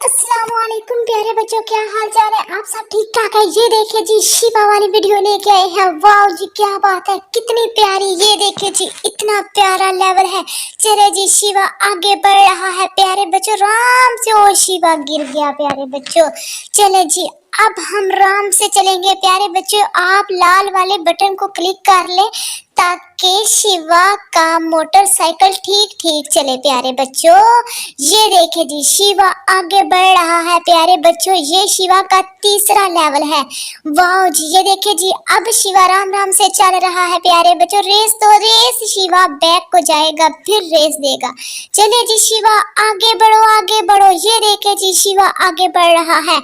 अस्सलामुअलैकुम प्यारे बच्चों, क्या हाल चाल है? आप सब ठीक ठाक है? ये देखिए जी, शिवा वाली वीडियो लेके आए हैं। वाह जी, क्या बात है, कितनी प्यारी। ये देखिए जी, इतना प्यारा लेवल है। चले जी, शिवा आगे बढ़ रहा है प्यारे बच्चों, राम से। ओ शिवा गिर गया प्यारे बच्चों। चले जी, अब हम राम से चलेंगे प्यारे बच्चों। आप लाल वाले बटन को क्लिक कर ले ताकि शिवा का मोटरसाइकिल ठीक ठीक चले प्यारे बच्चों। ये देखे जी, शिवा आगे बढ़ रहा है प्यारे बच्चों। ये शिवा का तीसरा लेवल है। वाह जी, ये देखे जी, अब शिवा राम राम से चल रहा है प्यारे बच्चों। रेस तो रेस, शिवा बैक को जाएगा फिर रेस देगा। चलिए जी शिवा, आगे बढ़ो आगे बढ़ो। ये देखे जी, शिवा आगे बढ़ रहा है।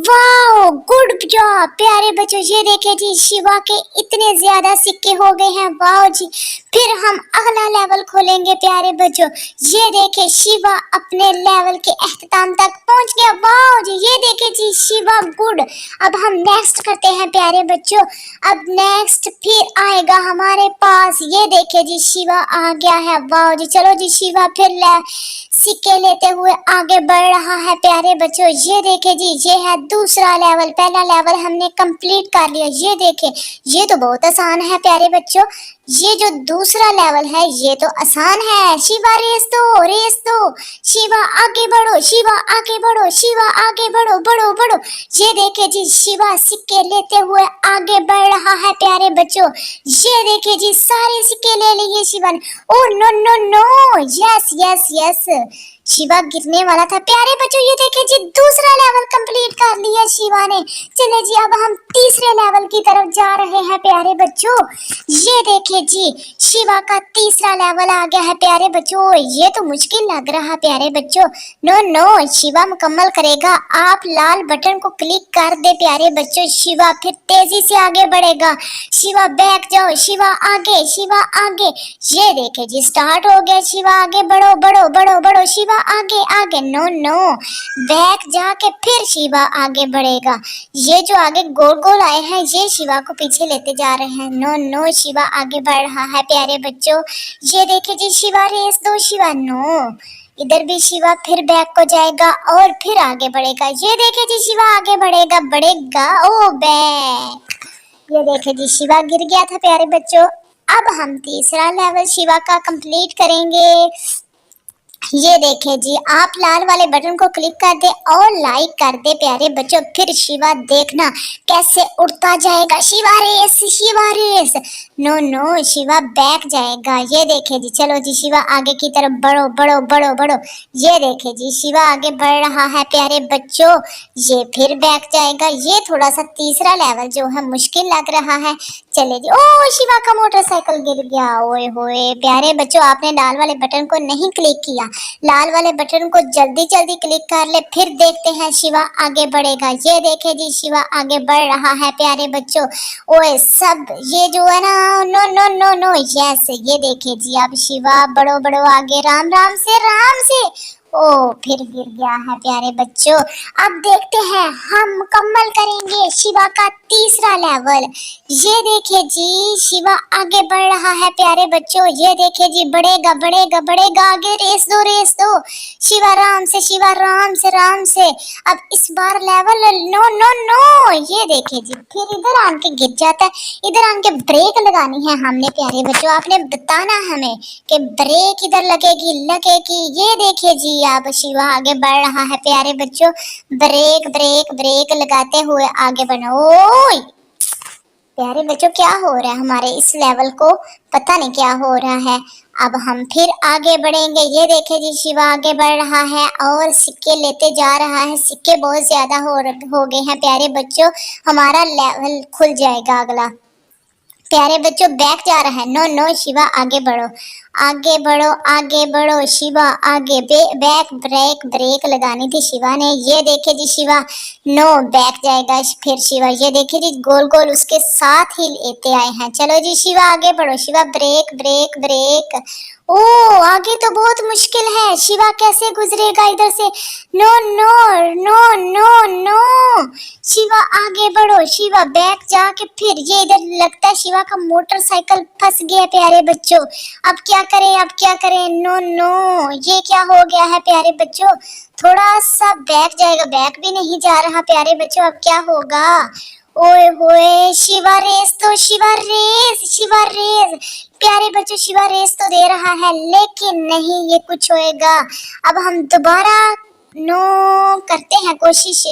वाह, गुड जॉब प्यारे बच्चों। ये देखे जी, शिवा के इतने ज्यादा सिक्के हो गए हैं। वाह जी, फिर हम अगला लेवल खोलेंगे प्यारे बच्चों। ये देखे, शिवा अपने लेवल के अख्ताम तक पहुंच गया। वाह जी, ये देखे जी, शिवा गुड। अब हम नेक्स्ट करते हैं प्यारे बच्चों। अब नेक्स्ट फिर आएगा हमारे पास। ये देखे जी, शिवा आ गया है। वाह जी, चलो जी शिवा फिर सिक्के लेते हुए आगे बढ़ रहा है प्यारे बच्चों। ये देखे जी, ये है दूसरा लेवल। पहला लेवल हमने कंप्लीट कर लिया। ये देखे, ये तो बहुत आसान है प्यारे बच्चों। ये जो दूसरा लेवल है ये तो आसान है। शिवा रेस दो रेस दो। शिवा आगे बढ़ो, शिवा आगे बढ़ो, शिवा आगे बढ़ो, बढ़ो बढ़ो। ये देखे जी, शिवा सिक्के लेते हुए आगे बढ़ रहा है प्यारे बच्चों। ये देखे जी, सारे सिक्के ले लिए शिवा ने। Oh no no no, yes yes yes, Shiva गिरने वाला था प्यारे बच्चों। ये देखे जी, दूसरा लेवल कंप्लीट कर लिया शिवा ने। चले जी, अब हम तीसरे लेवल की तरफ जा रहे हैं प्यारे बच्चों। ये देखे जी, शिवा का तीसरा लेवल आ गया है प्यारे बच्चों। ये तो मुश्किल लग रहा है प्यारे बच्चों। नो नो, शिवा मुकम्मल करेगा। आप लाल बटन को क्लिक कर दे प्यारे बच्चों। शिवा फिर तेजी से आगे बढ़ेगा। शिवा बैक जाओ, शिवा आगे, शिवा आगे। ये देखे जी, स्टार्ट हो गया। शिवा आगे बढ़ो बढ़ो बढ़ो बढ़ो, शिवा आगे आगे। नो नो, बैक जाके फिर शिवा आगे बढ़ेगा। ये जो आगे गोल गोल आए हैं ये शिवा को पीछे लेते जा रहे हैं। नो नो, शिवा आगे बढ़ रहा है प्यारे बच्चों। ये देखे जी, शिवा रेस दो शिवा। नो, इधर भी शिवा फिर बैक को जाएगा और फिर आगे बढ़ेगा। ये देखे जी, शिवा आगे बढ़ेगा बढ़ेगा। ओ बैक। ये देखे जी, शिवा गिर गया था प्यारे बच्चों। अब हम तीसरा लेवल शिवा का कंप्लीट करेंगे। ये देखे जी, आप लाल वाले बटन को क्लिक कर दे और लाइक कर दे प्यारे बच्चों। फिर शिवा देखना कैसे उड़ता जाएगा। Shiva race, Shiva race. No no, Shiva back जाएगा। ये देखे जी, चलो जी शिवा आगे की तरफ बढ़ो बढ़ो बढ़ो बढ़ो। ये देखे जी, शिवा आगे बढ़ रहा है प्यारे बच्चों। ये फिर बैक जाएगा। ये थोड़ा सा तीसरा लेवल जो है मुश्किल लग रहा है। चले जी, ओ शिवा का मोटरसाइकिल गिर गया। ओए होए प्यारे बच्चों, आपने लाल वाले बटन को नहीं क्लिक किया। लाल वाले बटन को जल्दी जल्दी क्लिक कर ले, फिर देखते हैं शिवा आगे बढ़ेगा। ये देखे जी, शिवा आगे बढ़ रहा है प्यारे बच्चों। ओए सब ये जो है ना, no no no no, yes. ये देखे जी, अब शिवा बढ़ो बढ़ो आगे, राम राम से राम से। ओ फिर गिर गया है प्यारे बच्चों। अब देखते हैं, हम मुकम्मल करेंगे शिवा का तीसरा लेवल। ये देखे जी, शिवा आगे बढ़ रहा है प्यारे बच्चों। ये देखे जी, बढ़ेगा बढ़ेगा बढ़ेगा आगे। रेस दो रेस दो। शिवा राम से, शिवा राम से राम से। अब इस बार लेवल नो नो नो। ये देखे जी, फिर इधर आके गिर जाता है। इधर आके ब्रेक लगानी है हमने प्यारे बच्चों। आपने बताना हमें कि ब्रेक इधर लगेगी लगेगी। ये देखे जी, अब शिवा आगे बढ़ रहा है प्यारे बच्चों। ब्रेक ब्रेक ब्रेक लगाते हुए आगे बढ़ो। प्यारे बच्चों, क्या हो रहा है हमारे इस लेवल को, पता नहीं क्या हो रहा है। अब हम फिर आगे बढ़ेंगे। ये देखे जी, शिवा आगे बढ़ रहा है और सिक्के लेते जा रहा है। सिक्के बहुत ज्यादा हो गए हैं प्यारे बच्चों। हमारा लेवल खुल जाएगा अगला। प्यारे बच्चों, बैक जा रहा है। नो नो, शिवा आगे बढ़ो आगे बढ़ो आगे बढ़ो। शिवा आगे बैक ब्रेक ब्रेक लगानी थी शिवा ने। ये देखे जी, शिवा नो बैक जाएगा फिर शिवा। ये देखे जी, गोल गोल उसके साथ ही लेते आए हैं। चलो जी शिवा आगे बढ़ो। Shiva brake brake brake. ओ आगे तो बहुत मुश्किल है। शिवा कैसे गुजरेगा इधर से? No no no no no. Shiva आगे बढ़ो। शिवा बैक जाके फिर ये इधर लगता है शिवा का मोटरसाइकिल फंस गया प्यारे बच्चों। अब क्या करें, अब क्या करें? नो नो, ये क्या हो गया है प्यारे बच्चों? थोड़ा सा बैक जाएगा, बैक भी नहीं जा रहा प्यारे बच्चों, अब क्या होगा? ओए होए, शिवा रेस तो शिवा रेस, शिवा रेस। प्यारे बच्चों शिवा रेस तो दे रहा है, लेकिन नहीं ये कुछ होएगा। अब हम दोबारा नो करते हैं कोशिश,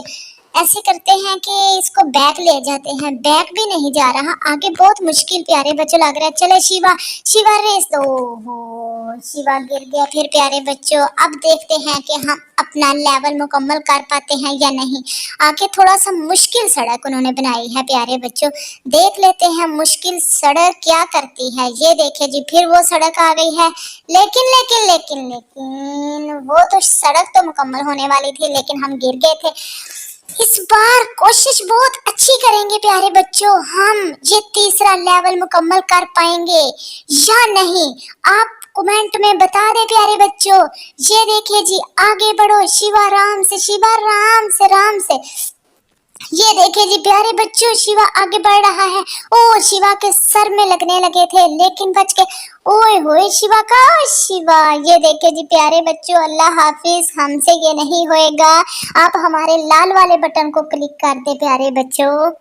ऐसे करते हैं कि इसको बैक ले जाते हैं, बैक भी नहीं जा रहा, आगे बहुत मुश्किल प्यारे बच्चों लग रहा है। चले शिवा, शिवा रेस दो। हो शिवा गिर गया फिर प्यारे बच्चों। अब देखते हैं कि हम अपना लेवल मुकम्मल कर पाते हैं या नहीं। आगे थोड़ा सा मुश्किल सड़क उन्होंने बनाई है प्यारे बच्चों, देख लेते हैं मुश्किल सड़क क्या करती है। ये देखे जी, फिर वो सड़क आ गई है, लेकिन लेकिन लेकिन लेकिन वो तो सड़क तो मुकम्मल होने वाली थी, लेकिन हम गिर गए थे। इस बार कोशिश बहुत अच्छी करेंगे प्यारे बच्चों, हम ये तीसरा लेवल मुकम्मल कर पाएंगे या नहीं, आप कमेंट में बता दें प्यारे बच्चों। ये देखिए जी, आगे बढ़ो शिवा, राम से शिवा, राम से राम से। ये देखिए जी प्यारे बच्चों, शिवा आगे बढ़ रहा है। ओ शिवा के सर में लगने लगे थे, लेकिन बच के। ओए होए शिवा का शिवा। ये देखिए जी प्यारे बच्चों, अल्लाह हाफिज, हमसे ये नहीं होएगा। आप हमारे लाल वाले बटन को क्लिक कर दे प्यारे बच्चों।